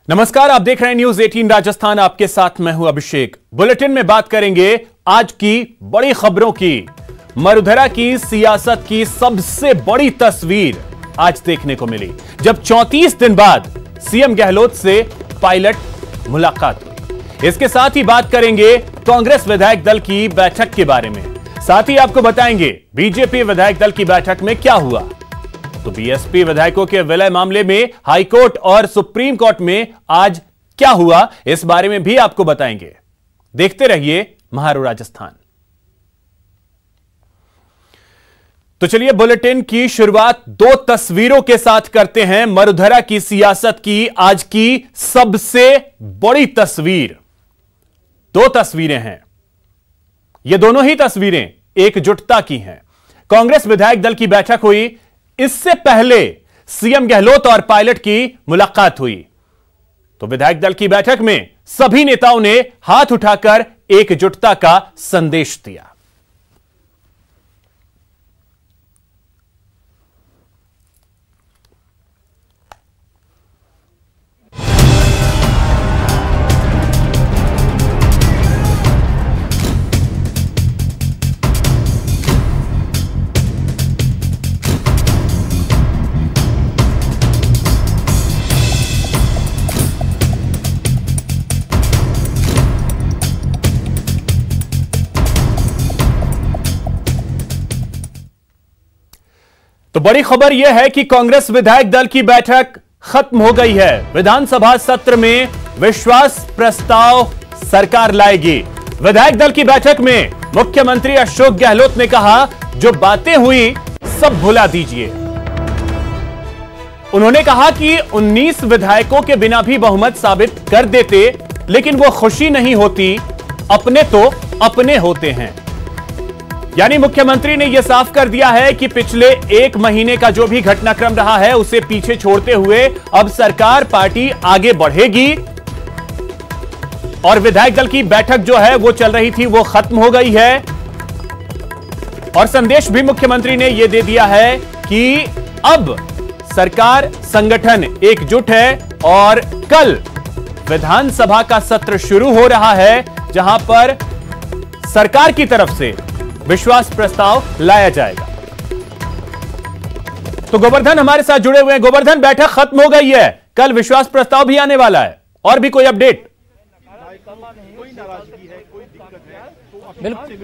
नमस्कार, आप देख रहे हैं न्यूज 18 राजस्थान। आपके साथ मैं हूं अभिषेक। बुलेटिन में बात करेंगे आज की बड़ी खबरों की। मरुधरा की सियासत की सबसे बड़ी तस्वीर आज देखने को मिली, जब 34 दिन बाद सीएम गहलोत से पायलट मुलाकात हुई। इसके साथ ही बात करेंगे कांग्रेस विधायक दल की बैठक के बारे में। साथ ही आपको बताएंगे बीजेपी विधायक दल की बैठक में क्या हुआ। तो बीएसपी विधायकों के विलय मामले में हाईकोर्ट और सुप्रीम कोर्ट में आज क्या हुआ, इस बारे में भी आपको बताएंगे। देखते रहिए महारू राजस्थान। तो चलिए बुलेटिन की शुरुआत दो तस्वीरों के साथ करते हैं। मरुधरा की सियासत की आज की सबसे बड़ी तस्वीर, दो तस्वीरें हैं। ये दोनों ही तस्वीरें एकजुटता की हैं। कांग्रेस विधायक दल की बैठक हुई, इससे पहले सीएम गहलोत और पायलट की मुलाकात हुई। तो विधायक दल की बैठक में सभी नेताओं ने हाथ उठाकर एकजुटता का संदेश दिया। तो बड़ी खबर यह है कि कांग्रेस विधायक दल की बैठक खत्म हो गई है। विधानसभा सत्र में विश्वास प्रस्ताव सरकार लाएगी। विधायक दल की बैठक में मुख्यमंत्री अशोक गहलोत ने कहा, जो बातें हुई सब भुला दीजिए। उन्होंने कहा कि 19 विधायकों के बिना भी बहुमत साबित कर देते, लेकिन वो खुशी नहीं होती, अपने तो अपने होते हैं। यानी मुख्यमंत्री ने यह साफ कर दिया है कि पिछले एक महीने का जो भी घटनाक्रम रहा है उसे पीछे छोड़ते हुए अब सरकार, पार्टी आगे बढ़ेगी। और विधायक दल की बैठक जो है वो चल रही थी, वो खत्म हो गई है। और संदेश भी मुख्यमंत्री ने यह दे दिया है कि अब सरकार, संगठन एकजुट है और कल विधानसभा का सत्र शुरू हो रहा है, जहां पर सरकार की तरफ से विश्वास प्रस्ताव लाया जाएगा। तो गोवर्धन हमारे साथ जुड़े हुए हैं। गोवर्धन, बैठक खत्म हो गई है, कल विश्वास प्रस्ताव भी आने वाला है, और भी कोई अपडेट? बिल्कुल,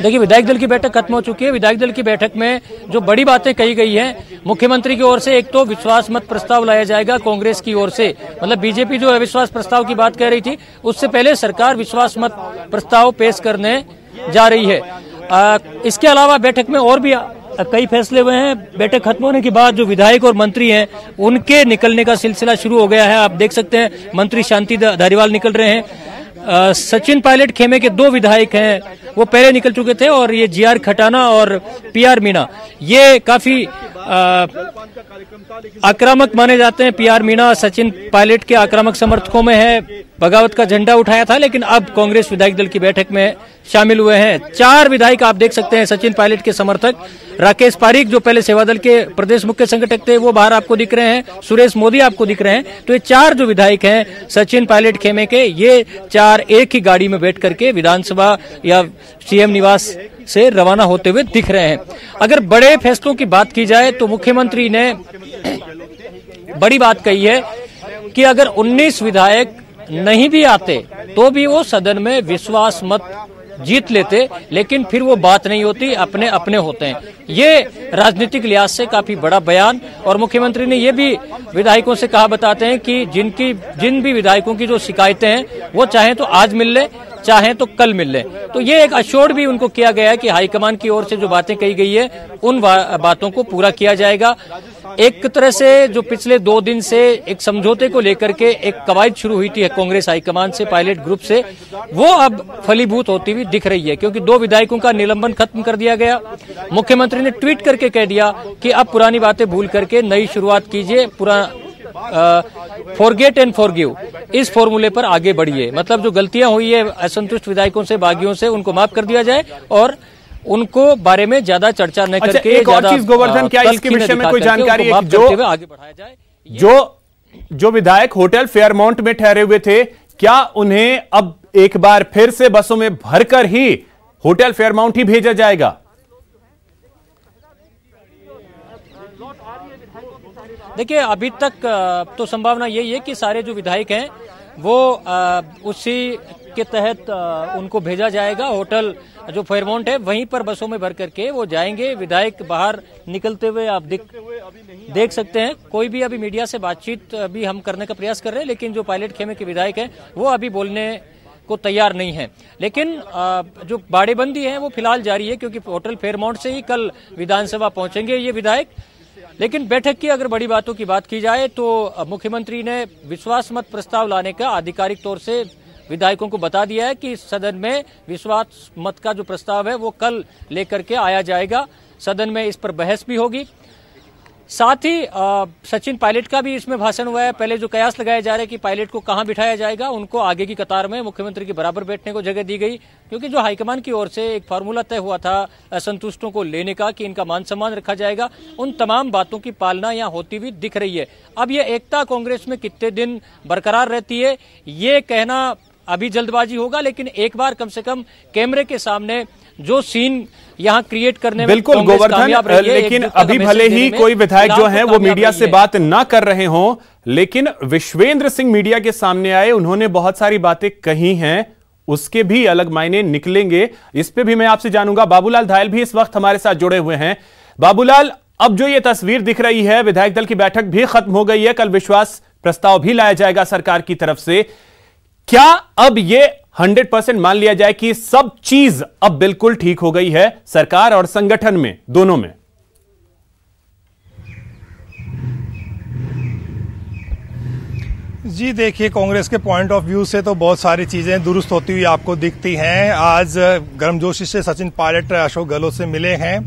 देखिए विधायक दल की बैठक खत्म हो चुकी है। विधायक दल की बैठक में जो बड़ी बातें कही गई हैं, मुख्यमंत्री की ओर से एक तो विश्वास मत प्रस्ताव लाया जाएगा, कांग्रेस की ओर से, मतलब बीजेपी जो अविश्वास प्रस्ताव की बात कह रही थी, उससे पहले सरकार विश्वास मत प्रस्ताव पेश करने जा रही है। इसके अलावा बैठक में और भी कई फैसले हुए हैं। बैठक खत्म होने के बाद जो विधायक और मंत्री हैं उनके निकलने का सिलसिला शुरू हो गया है। आप देख सकते हैं मंत्री शांति धारीवाल निकल रहे हैं। सचिन पायलट खेमे के 2 विधायक हैं, वो पहले निकल चुके थे, और ये जीआर खटाना और पीआर मीणा, ये काफी आक्रामक माने जाते हैं। पीआर मीणा सचिन पायलट के आक्रामक समर्थकों में है, बगावत का झंडा उठाया था, लेकिन अब कांग्रेस विधायक दल की बैठक में शामिल हुए हैं। 4 विधायक आप देख सकते हैं सचिन पायलट के समर्थक। राकेश पारीक जो पहले सेवा दल के प्रदेश मुख्य संगठक थे, वो बाहर आपको दिख रहे हैं। सुरेश मोदी आपको दिख रहे हैं। तो ये 4 जो विधायक हैं सचिन पायलट खेमे के, ये 4 एक ही गाड़ी में बैठ करके विधानसभा या सीएम निवास से रवाना होते हुए दिख रहे हैं। अगर बड़े फैसलों की बात की जाए तो मुख्यमंत्री ने बड़ी बात कही है कि अगर 19 विधायक नहीं भी आते तो भी वो सदन में विश्वास मत जीत लेते, लेकिन फिर वो बात नहीं होती, अपने अपने होते हैं। ये राजनीतिक लिहाज से काफी बड़ा बयान। और मुख्यमंत्री ने ये भी विधायकों से कहा बताते हैं कि जिन भी विधायकों की जो शिकायतें हैं वो चाहे तो आज मिल ले, चाहे तो कल मिल ले। तो ये एक अश्योर्ड भी उनको किया गया है कि हाईकमान की ओर से जो बातें कही गई है उन बातों को पूरा किया जाएगा। एक तरह से जो पिछले 2 दिन से एक समझौते को लेकर के एक कवायद शुरू हुई थी कांग्रेस हाईकमान से, पायलट ग्रुप से, वो अब फलीभूत होती हुई दिख रही है, क्योंकि 2 विधायकों का निलंबन खत्म कर दिया गया। मुख्यमंत्री ने ट्वीट करके कह दिया कि अब पुरानी बातें भूल करके नई शुरुआत कीजिए, फॉरगेट एंड फॉरगिव, इस फॉर्मूले पर आगे बढ़िए। मतलब जो गलतियां हुई है असंतुष्ट विधायकों से, बागियों से, उनको माफ कर दिया जाए और उनको बारे में ज्यादा चर्चा न करके एक और चीज गोवर्धन, क्या इसके विषय में कोई जानकारी है जो आगे बढ़ाया जाए? जो जो विधायक होटल फेयरमाउंट में ठहरे हुए थे, क्या उन्हें अब एक बार फिर से बसों में भरकर ही होटल फेयरमाउंट ही भेजा जाएगा? देखिए, अभी तक तो संभावना यही है कि सारे जो विधायक हैं वो उसी के तहत उनको भेजा जाएगा। होटल जो फेयरमाउंट है वहीं पर बसों में भर करके वो जाएंगे। विधायक बाहर निकलते हुए आप देख सकते हैं। कोई भी अभी मीडिया से बातचीत अभी हम करने का प्रयास कर रहे हैं, लेकिन जो पायलट खेमे के विधायक हैं वो अभी बोलने को तैयार नहीं है। लेकिन जो बाड़ेबंदी है वो फिलहाल जारी है, क्योंकि होटल फेयरमाउंट से ही कल विधानसभा पहुंचेंगे ये विधायक। लेकिन बैठक की अगर बड़ी बातों की बात की जाए तो मुख्यमंत्री ने विश्वास मत प्रस्ताव लाने का आधिकारिक तौर से विधायकों को बता दिया है कि सदन में विश्वास मत का जो प्रस्ताव है वो कल लेकर के आया जाएगा। सदन में इस पर बहस भी होगी। साथ ही सचिन पायलट का भी इसमें भाषण हुआ है। पहले जो कयास लगाए जा रहे हैं कि पायलट को कहां बिठाया जाएगा, उनको आगे की कतार में मुख्यमंत्री के बराबर बैठने को जगह दी गई, क्योंकि जो हाईकमान की ओर से एक फार्मूला तय हुआ था असंतुष्टों को लेने का कि इनका मान सम्मान रखा जाएगा, उन तमाम बातों की पालना यहां होती हुई दिख रही है। अब ये एकता कांग्रेस में कितने दिन बरकरार रहती है ये कहना अभी जल्दबाजी होगा, लेकिन एक बार कम से कम कैमरे के सामने जो सीन यहाँ क्रिएट करने में बिल्कुल गोवर्धन, लेकिन अभी भले ही कोई विधायक जो हैं वो मीडिया से बात ना कर रहे हों, लेकिन विश्वेंद्र सिंह मीडिया के सामने आए, उन्होंने बहुत सारी बातें कही हैं, उसके भी अलग मायने निकलेंगे। इस पे भी मैं आपसे जानूंगा। बाबूलाल धायल भी इस वक्त हमारे साथ जुड़े हुए हैं। बाबूलाल, अब जो ये तस्वीर दिख रही है, विधायक दल की बैठक भी खत्म हो गई है, कल विश्वास प्रस्ताव भी लाया जाएगा सरकार की तरफ से। क्या अब ये 100% मान लिया जाए कि सब चीज अब बिल्कुल ठीक हो गई है सरकार और संगठन में, दोनों में? जी देखिए, कांग्रेस के पॉइंट ऑफ व्यू से तो बहुत सारी चीजें दुरुस्त होती हुई आपको दिखती हैं। आज गर्मजोशी से सचिन पायलट अशोक गहलोत से मिले हैं,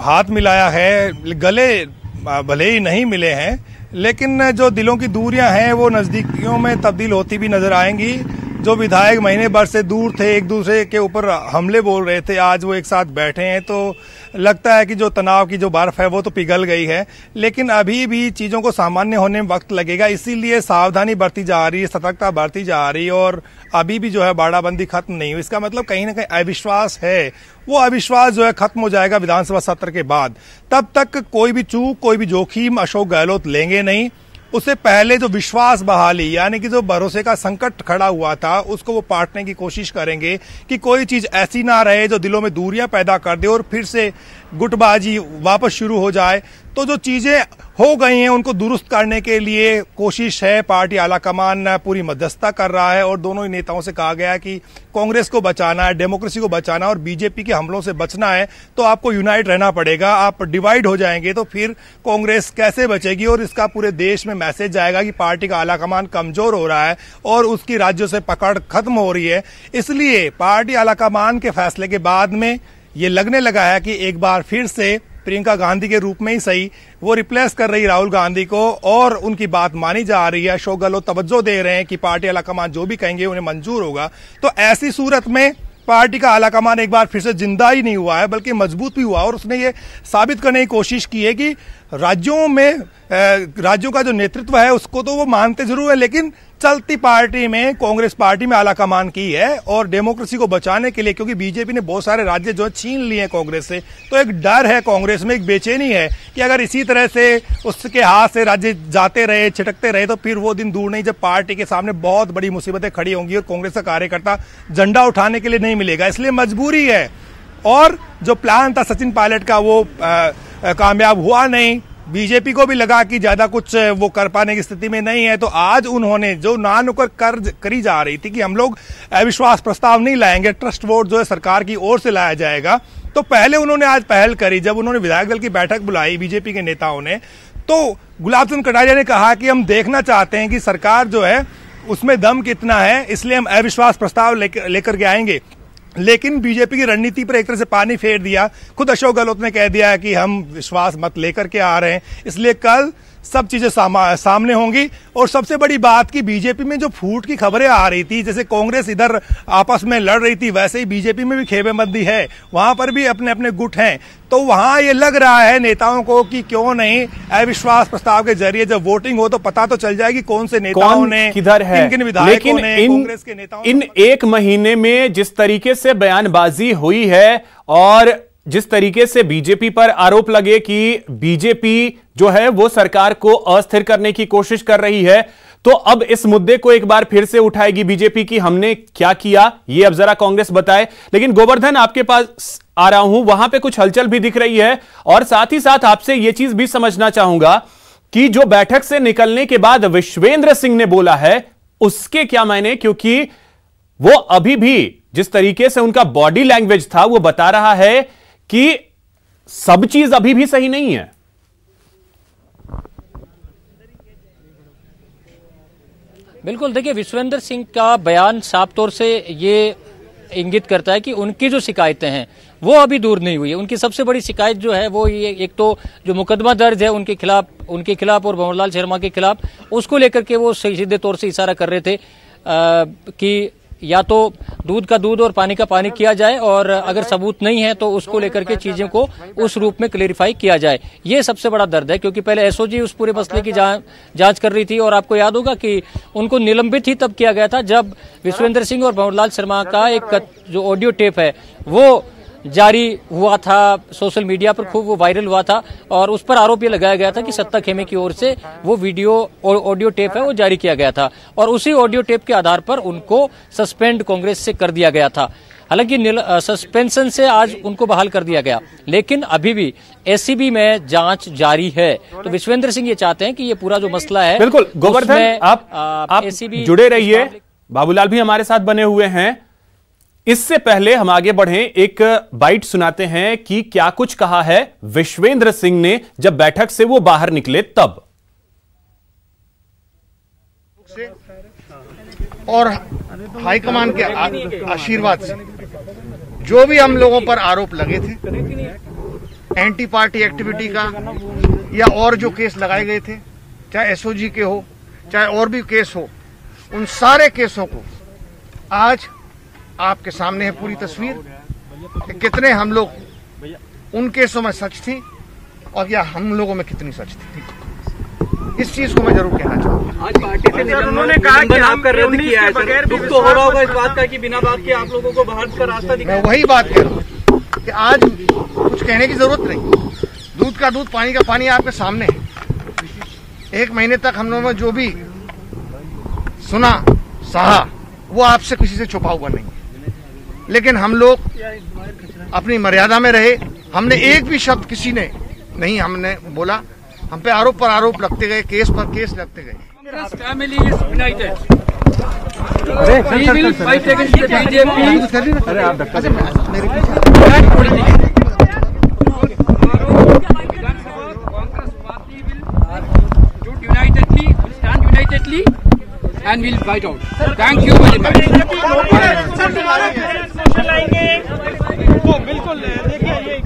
हाथ मिलाया है। गले भले ही नहीं मिले हैं, लेकिन जो दिलों की दूरियां हैं वो नजदीकियों में तब्दील होती भी नजर आएंगी। जो विधायक महीने भर से दूर थे, एक दूसरे के ऊपर हमले बोल रहे थे, आज वो एक साथ बैठे हैं, तो लगता है कि जो तनाव की जो बर्फ है वो तो पिघल गई है। लेकिन अभी भी चीजों को सामान्य होने में वक्त लगेगा, इसीलिए सावधानी बरती जा रही है, सतर्कता बरती जा रही है, और अभी भी जो है बाड़ाबंदी खत्म नहीं हुई। इसका मतलब कहीं ना कहीं अविश्वास है, वो अविश्वास जो है खत्म हो जाएगा विधानसभा सत्र के बाद। तब तक कोई भी चूक, कोई भी जोखिम अशोक गहलोत लेंगे नहीं। उससे पहले जो विश्वास बहाली, यानी कि जो भरोसे का संकट खड़ा हुआ था, उसको वो पाटने की कोशिश करेंगे कि कोई चीज ऐसी ना रहे जो दिलों में दूरियां पैदा कर दे और फिर से गुटबाजी वापस शुरू हो जाए। तो जो चीजें हो गई हैं उनको दुरुस्त करने के लिए कोशिश है। पार्टी आलाकमान पूरी मध्यस्थता कर रहा है और दोनों ही नेताओं से कहा गया है कि कांग्रेस को बचाना है, डेमोक्रेसी को बचाना और बीजेपी के हमलों से बचना है तो आपको यूनाइट रहना पड़ेगा। आप डिवाइड हो जाएंगे तो फिर कांग्रेस कैसे बचेगी, और इसका पूरे देश में मैसेज जाएगा कि पार्टी का आलाकमान कमजोर हो रहा है और उसकी राज्यों से पकड़ खत्म हो रही है। इसलिए पार्टी आलाकमान के फैसले के बाद में ये लगने लगा है कि एक बार फिर से प्रियंका गांधी के रूप में ही सही वो रिप्लेस कर रही राहुल गांधी को, और उनकी बात मानी जा रही है। अशोक गहलोत तवज्जो दे रहे हैं कि पार्टी आलाकमान जो भी कहेंगे उन्हें मंजूर होगा। तो ऐसी सूरत में पार्टी का आलाकमान एक बार फिर से जिंदा ही नहीं हुआ है, बल्कि मजबूत भी हुआ, और उसने ये साबित करने की कोशिश की है कि राज्यों का जो नेतृत्व है उसको तो वो मानते जरूर है, लेकिन चलती पार्टी में, कांग्रेस पार्टी में आलाकमान की है। और डेमोक्रेसी को बचाने के लिए, क्योंकि बीजेपी ने बहुत सारे राज्य जो है छीन लिए हैं कांग्रेस से, तो एक डर है कांग्रेस में, एक बेचैनी है कि अगर इसी तरह से उसके हाथ से राज्य जाते रहे, छिटकते रहे, तो फिर वो दिन दूर नहीं जब पार्टी के सामने बहुत बड़ी मुसीबतें खड़ी होंगी और कांग्रेस का कार्यकर्ता झंडा उठाने के लिए नहीं मिलेगा। इसलिए मजबूरी है, और जो प्लान था सचिन पायलट का वो कामयाब हुआ नहीं। बीजेपी को भी लगा कि ज्यादा कुछ वो कर पाने की स्थिति में नहीं है, तो आज उन्होंने जो ना नुकर करी जा रही थी कि हम लोग अविश्वास प्रस्ताव नहीं लाएंगे, ट्रस्ट वोट जो है सरकार की ओर से लाया जाएगा, तो पहले उन्होंने आज पहल करी। जब उन्होंने विधायक दल की बैठक बुलाई बीजेपी के नेताओं ने, तो गुलाब चंद कटारिया ने कहा कि हम देखना चाहते हैं कि सरकार जो है उसमें दम कितना है, इसलिए हम अविश्वास प्रस्ताव लेकर के आएंगे। लेकिन बीजेपी की रणनीति पर एक तरह से पानी फेर दिया। खुद अशोक गहलोत ने कह दिया कि हम विश्वास मत लेकर के आ रहे हैं। इसलिए कल सब चीजें सामने होंगी। और सबसे बड़ी बात कि बीजेपी में जो फूट की खबरें आ रही थी, जैसे कांग्रेस इधर आपस में लड़ रही थी, वैसे ही बीजेपी में भी खेमेबंदी है, वहां पर भी अपने अपने गुट हैं। तो वहां ये लग रहा है नेताओं को कि क्यों नहीं अविश्वास प्रस्ताव के जरिए जब वोटिंग हो तो पता तो चल जाएगी कौन से नेताओं ने किधर है। किन विधायकों ने, कांग्रेस के नेताओं इन एक महीने में जिस तरीके से बयानबाजी हुई है और जिस तरीके से बीजेपी पर आरोप लगे कि बीजेपी जो है वो सरकार को अस्थिर करने की कोशिश कर रही है, तो अब इस मुद्दे को एक बार फिर से उठाएगी बीजेपी की हमने क्या किया, ये अब जरा कांग्रेस बताए। लेकिन गोवर्धन, आपके पास आ रहा हूं, वहां पे कुछ हलचल भी दिख रही है और साथ ही साथ आपसे यह चीज भी समझना चाहूंगा कि जो बैठक से निकलने के बाद विश्वेंद्र सिंह ने बोला है उसके क्या मायने, क्योंकि वो अभी भी जिस तरीके से उनका बॉडी लैंग्वेज था वो बता रहा है कि सब चीज अभी भी सही नहीं है। बिल्कुल, देखिए विश्वेंद्र सिंह का बयान साफ तौर से ये इंगित करता है कि उनकी जो शिकायतें हैं वो अभी दूर नहीं हुई है। उनकी सबसे बड़ी शिकायत जो है वो ये, एक तो जो मुकदमा दर्ज है उनके खिलाफ और भंवरलाल शर्मा के खिलाफ, उसको लेकर के वो सीधे तौर से इशारा कर रहे थे कि या तो दूध का दूध और पानी का पानी किया जाए और अगर सबूत नहीं है तो उसको लेकर के चीजों को उस रूप में क्लेरिफाई किया जाए। ये सबसे बड़ा दर्द है, क्योंकि पहले एसओजी उस पूरे मसले की जांच कर रही थी और आपको याद होगा कि उनको निलंबित ही तब किया गया था जब विश्वेंद्र सिंह और भंवरलाल शर्मा का एक जो ऑडियो टेप है वो जारी हुआ था, सोशल मीडिया पर खूब वो वायरल हुआ था और उस पर आरोप ये लगाया गया था कि सत्ता खेमे की ओर से वो वीडियो और ऑडियो टेप है वो जारी किया गया था और उसी ऑडियो टेप के आधार पर उनको सस्पेंड कांग्रेस से कर दिया गया था। हालांकि सस्पेंशन से आज उनको बहाल कर दिया गया, लेकिन अभी भी एसीबी में जांच जारी है। तो विश्वेंद्र सिंह ये चाहते हैं कि ये पूरा जो मसला है, बिल्कुल गोवर्धन, आप जुड़े रहिए, बाबूलाल भी हमारे साथ बने हुए हैं। इससे पहले हम आगे बढ़ें, एक बाइट सुनाते हैं कि क्या कुछ कहा है विश्वेंद्र सिंह ने जब बैठक से वो बाहर निकले तब। और हाईकमान के आशीर्वाद से जो भी हम लोगों पर आरोप लगे थे एंटी पार्टी एक्टिविटी का या और जो केस लगाए गए थे, चाहे एसओजी के हो चाहे और भी केस हो, उन सारे केसों को आज आपके सामने है पूरी तस्वीर कि कितने हम लोग उन केसों में सच थी और या हम लोगों में कितनी सच थी। इस चीज को मैं जरूर कहना चाहूंगा। आज पार्टी से उन्होंने कहा कि हम रद्द किया है सर, दुख तो हो रहा होगा इस बात का कि बिना बात के आप लोगों को बाहर का रास्ता दिखाया। मैं वही बात कह रहा हूँ कि आज कुछ कहने की जरूरत नहीं, दूध का दूध पानी का पानी आपके सामने है। एक महीने तक हम लोगों ने जो भी सुना सहा वो आपसे किसी से छुपा हुआ नहीं, लेकिन हम लोग अपनी मर्यादा में रहे। हमने एक भी शब्द किसी ने नहीं हमने बोला, हम पे आरोप पर आरोप लगते गए, केस पर केस लगते गए। Family is united, we will fight against the BJP. Unitedly and we'll fight out. Thank you very much. बिल्कुल देखिए ये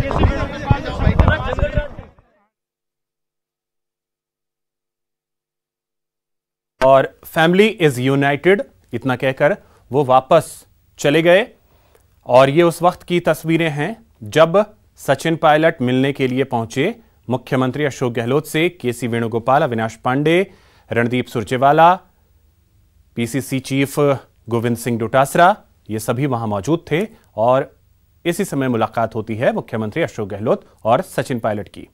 और फैमिली इज यूनाइटेड इतना कहकर वो वापस चले गए। और ये उस वक्त की तस्वीरें हैं जब सचिन पायलट मिलने के लिए पहुंचे मुख्यमंत्री अशोक गहलोत से। केसी वेणुगोपाल, अविनाश पांडे, रणदीप सुरजेवाला, पीसीसी चीफ गोविंद सिंह डोटासरा, ये सभी वहां मौजूद थे और इसी समय मुलाकात होती है मुख्यमंत्री अशोक गहलोत और सचिन पायलट की।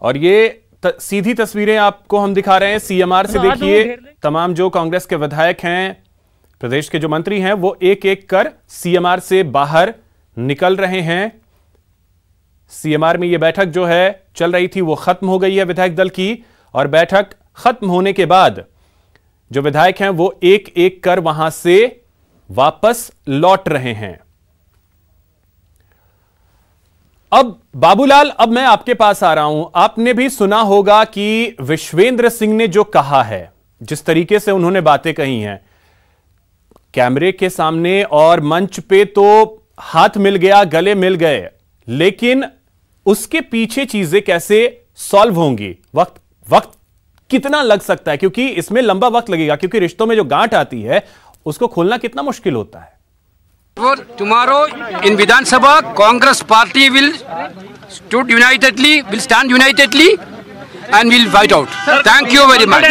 और ये सीधी तस्वीरें आपको हम दिखा रहे हैं सीएमआर से। देखिए तमाम जो कांग्रेस के विधायक हैं, प्रदेश के जो मंत्री हैं, वो एक एक कर सीएमआर से बाहर निकल रहे हैं। सीएमआर में ये बैठक जो है चल रही थी वो खत्म हो गई है विधायक दल की, और बैठक खत्म होने के बाद जो विधायक हैं वो एक एक कर वहां से वापस लौट रहे हैं। अब बाबूलाल, अब मैं आपके पास आ रहा हूं। आपने भी सुना होगा कि विश्वेंद्र सिंह ने जो कहा है, जिस तरीके से उन्होंने बातें कही हैं, कैमरे के सामने और मंच पे तो हाथ मिल गया, गले मिल गए, लेकिन उसके पीछे चीजें कैसे सॉल्व होंगी, वक्त कितना लग सकता है, क्योंकि इसमें लंबा वक्त लगेगा, क्योंकि रिश्तों में जो गांठ आती है उसको खोलना कितना मुश्किल होता है। For tomorrow in Vidhan Sabha, Congress party will stand unitedly and will fight out. Thank you very much.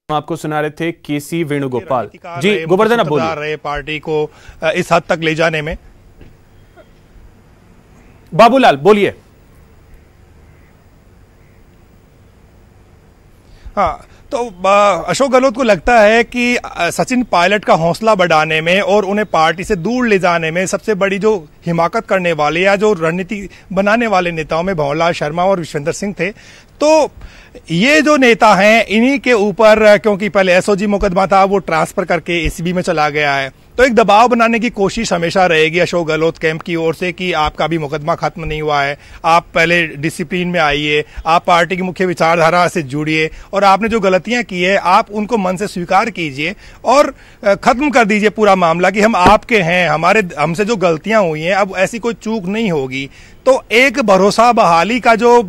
आपको सुना रहे थे केसी वेणुगोपाल जी। गोवर्धन अब बोलिए। रहे पार्टी को इस हद तक ले जाने में। बाबूलाल बोलिए। हाँ, तो अशोक गहलोत को लगता है कि सचिन पायलट का हौसला बढ़ाने में और उन्हें पार्टी से दूर ले जाने में सबसे बड़ी जो हिमाकत करने वाले या जो रणनीति बनाने वाले नेताओं में भंवरलाल शर्मा और विश्वेंद्र सिंह थे। तो ये जो नेता हैं इन्हीं के ऊपर, क्योंकि पहले एसओजी मुकदमा था, वो ट्रांसफर करके एसीबी में चला गया है, तो एक दबाव बनाने की कोशिश हमेशा रहेगी अशोक गहलोत कैंप की ओर से कि आपका भी मुकदमा खत्म नहीं हुआ है, आप पहले डिसिप्लिन में आइए, आप पार्टी की मुख्य विचारधारा से जुड़िए और आपने जो गलतियां की है आप उनको मन से स्वीकार कीजिए और खत्म कर दीजिए पूरा मामला कि हम आपके हैं, हमसे जो गलतियां हुई हैं अब ऐसी कोई चूक नहीं होगी। तो एक भरोसा बहाली का जो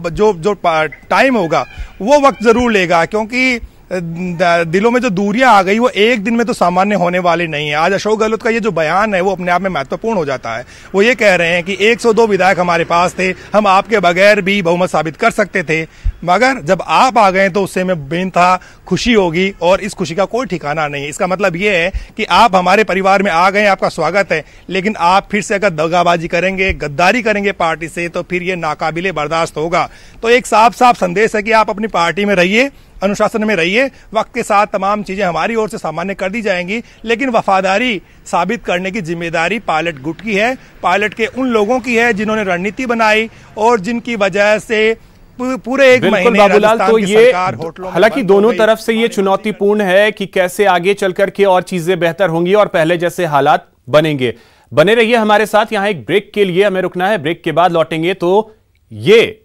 टाइम होगा वो वक्त जरूर लेगा, क्योंकि दिलों में जो दूरियां आ गई वो एक दिन में तो सामान्य होने वाली नहीं है। आज अशोक गहलोत का ये जो बयान है वो अपने आप में महत्वपूर्ण हो जाता है। वो ये कह रहे हैं कि 102 विधायक हमारे पास थे, हम आपके बगैर भी बहुमत साबित कर सकते थे, मगर जब आप आ गए तो उससे हमें बेनतहा खुशी होगी और इस खुशी का कोई ठिकाना नहीं है। इसका मतलब ये है कि आप हमारे परिवार में आ गए, आपका स्वागत है, लेकिन आप फिर से अगर दगाबाजी करेंगे, गद्दारी करेंगे पार्टी से, तो फिर ये नाकाबिले बर्दाश्त होगा। तो एक साफ साफ संदेश है कि आप अपनी पार्टी में रहिए, अनुशासन में रहिए, वक्त के साथ तमाम चीजें हमारी ओर से सामान्य कर दी जाएंगी, लेकिन वफादारी साबित करने की जिम्मेदारी पायलट गुट की है, पायलट के उन लोगों की है जिन्होंने रणनीति बनाई और जिनकी वजह से पूरे एक महीने बाबूलाल तो ये हालांकि दोनों तरफ से ये चुनौतीपूर्ण है कि कैसे आगे चल करके और चीजें बेहतर होंगी और पहले जैसे हालात बनेंगे। बने रहिए हमारे साथ, यहां एक ब्रेक के लिए हमें रुकना है, ब्रेक के बाद लौटेंगे तो ये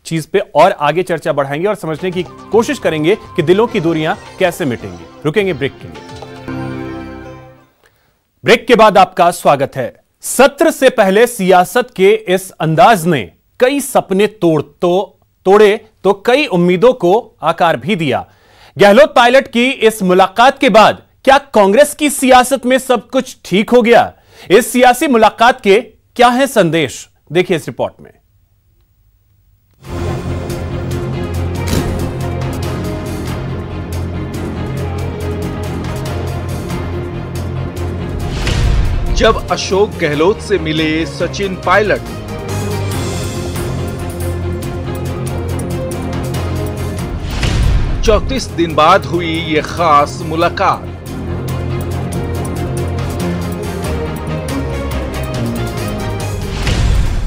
चीज पे और आगे चर्चा बढ़ाएंगे और समझने की कोशिश करेंगे कि दिलों की दूरियां कैसे मिटेंगी। रुकेंगे ब्रेक के लिए। ब्रेक के बाद आपका स्वागत है। सत्र से पहले सियासत के इस अंदाज ने कई सपने तोड़े तो कई उम्मीदों को आकार भी दिया। गहलोत पायलट की इस मुलाकात के बाद क्या कांग्रेस की सियासत में सब कुछ ठीक हो गया? इस सियासी मुलाकात के क्या है संदेश, देखिए इस रिपोर्ट में। जब अशोक गहलोत से मिले सचिन पायलट, चौंतीस दिन बाद हुई ये खास मुलाकात।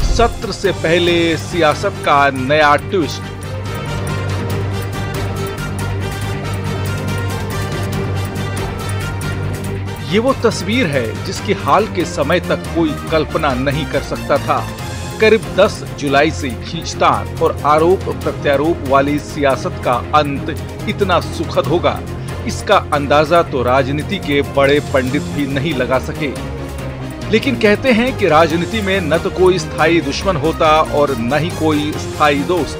सत्र से पहले सियासत का नया ट्विस्ट। ये वो तस्वीर है जिसकी हाल के समय तक कोई कल्पना नहीं कर सकता था। करीब 10 जुलाई से खींचतान और आरोप प्रत्यारोप वाली सियासत का अंत इतना सुखद होगा, इसका अंदाजा तो राजनीति के बड़े पंडित भी नहीं लगा सके। लेकिन कहते हैं कि राजनीति में न तो कोई स्थायी दुश्मन होता और न ही कोई स्थायी दोस्त।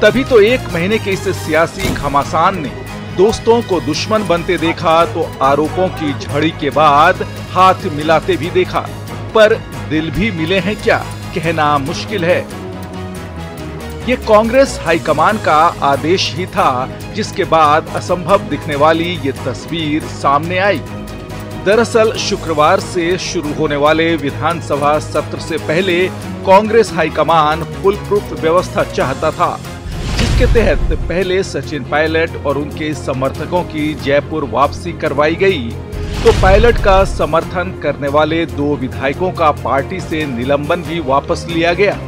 तभी तो एक महीने के इस सियासी घमासान ने दोस्तों को दुश्मन बनते देखा तो आरोपों की झड़ी के बाद हाथ मिलाते भी देखा, पर दिल भी मिले हैं क्या, कहना मुश्किल है। ये कांग्रेस हाईकमान का आदेश ही था, जिसके बाद असंभव दिखने वाली ये तस्वीर सामने आई। दरअसल शुक्रवार से शुरू होने वाले विधानसभा सत्र से पहले कांग्रेस हाईकमान फुल प्रूफ व्यवस्था चाहता था, जिसके तहत पहले सचिन पायलट और उनके समर्थकों की जयपुर वापसी करवाई गई, तो पायलट का समर्थन करने वाले 2 विधायकों का पार्टी से निलंबन भी वापस लिया गया।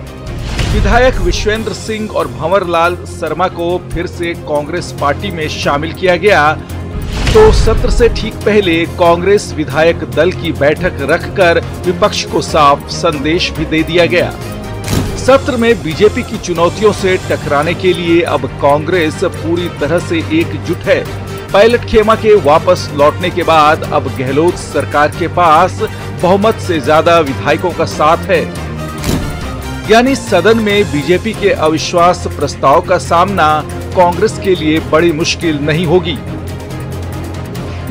विधायक विश्वेंद्र सिंह और भंवरलाल शर्मा को फिर से कांग्रेस पार्टी में शामिल किया गया। तो सत्र से ठीक पहले कांग्रेस विधायक दल की बैठक रखकर विपक्ष को साफ संदेश भी दे दिया गया। सत्र में बीजेपी की चुनौतियों से टकराने के लिए अब कांग्रेस पूरी तरह से एकजुट है। पायलट खेमा के वापस लौटने के बाद अब गहलोत सरकार के पास बहुमत से ज्यादा विधायकों का साथ है, यानी सदन में बीजेपी के अविश्वास प्रस्ताव का सामना कांग्रेस के लिए बड़ी मुश्किल नहीं होगी।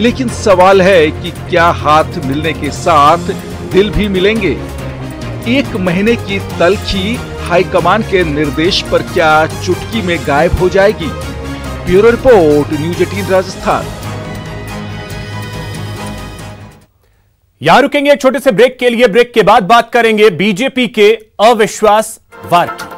लेकिन सवाल है कि क्या हाथ मिलने के साथ दिल भी मिलेंगे? 1 महीने की तलखी हाईकमान के निर्देश पर क्या चुटकी में गायब हो जाएगी? Bureau report, news 18 Rajasthan. यहां रुकेंगे एक छोटे से ब्रेक के लिए। ब्रेक के बाद बात करेंगे बीजेपी के अविश्वास वार की।